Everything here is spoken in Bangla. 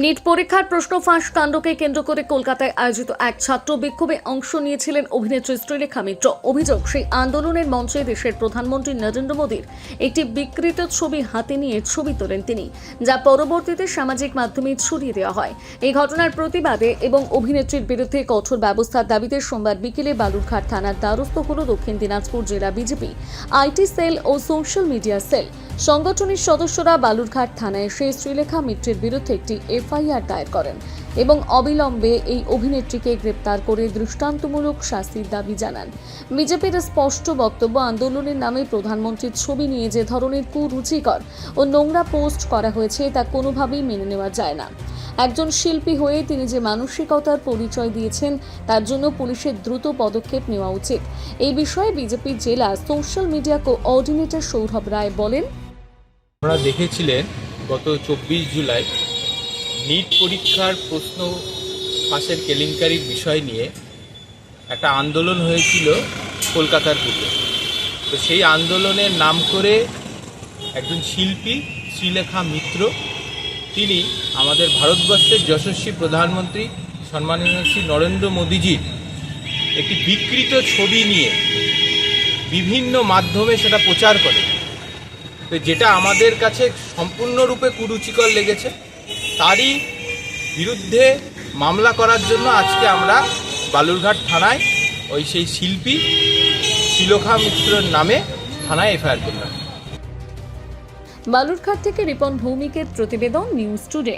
নিট পরীক্ষার প্রশ্ন ফাঁস কাণ্ডকে কেন্দ্র করে কলকাতায় আয়োজিত এক ছাত্র বিক্ষোভে অংশ নিয়েছিলেন অভিনেত্রী শ্রীলেখা মিত্র। অভিযোগ, সেই আন্দোলনের মঞ্চে দেশের প্রধানমন্ত্রী নরেন্দ্র মোদীর একটি বিকৃত ছবি হাতে নিয়ে ছবি তোলেন তিনি, যা পরবর্তীতে সামাজিক মাধ্যমে ছড়িয়ে দেওয়া হয়। এই ঘটনার প্রতিবাদে এবং অভিনেত্রীর বিরুদ্ধে কঠোর ব্যবস্থার দাবিতে সোমবার বিকেলে বালুরঘাট থানার দ্বারস্থ হল দক্ষিণ দিনাজপুর জেলা বিজেপি আইটি সেল ও সোশ্যাল মিডিয়া সেল। সংগঠনের সদস্যরা বালুরঘাট থানায় এসে শ্রীলেখা মিত্রের বিরুদ্ধে একটি এফআইআর দায়ের করেন এবং অবিলম্বে এই অভিনেত্রীকে গ্রেপ্তার করে দৃষ্টান্তমূলক শাস্তির দাবি জানান। বিজেপির স্পষ্ট বক্তব্য, আন্দোলনের নামে প্রধানমন্ত্রীর ছবি নিয়ে যে ধরনের কুরুচিকর ও নোংরা পোস্ট করা হয়েছে তা কোনোভাবেই মেনে নেওয়া যায় না। একজন শিল্পী হয়ে তিনি যে মানসিকতার পরিচয় দিয়েছেন তার জন্য পুলিশের দ্রুত পদক্ষেপ নেওয়া উচিত। এই বিষয়ে বিজেপির জেলা সোশ্যাল মিডিয়া কোঅর্ডিনেটর সৌরভ রায় বলেন, আপনারা দেখেছিলেন গত 24 জুলাই নিট পরীক্ষার প্রশ্ন ফাঁসের কেলেঙ্কারির বিষয় নিয়ে একটা আন্দোলন হয়েছিল কলকাতার বুকে। তো সেই আন্দোলনের নাম করে একজন শিল্পী শ্রীলেখা মিত্র, তিনি আমাদের ভারতবর্ষের যশস্বী প্রধানমন্ত্রী সম্মানীয় শ্রী নরেন্দ্র মোদীজির একটি বিকৃত ছবি নিয়ে বিভিন্ন মাধ্যমে সেটা প্রচার করে। তো যেটা আমাদের কাছে সম্পূর্ণরূপে কুরুচিকর লেগেছে, তারই বিরুদ্ধে মামলা করার জন্য আজকে আমরা বালুরঘাট থানায় সেই শিল্পী শ্রীলেখা মিত্রের নামে থানায় এফআইআর করলাম। বালুরঘাট থেকে রিপন ভৌমিকের প্রতিবেদন, নিউজ টুডে।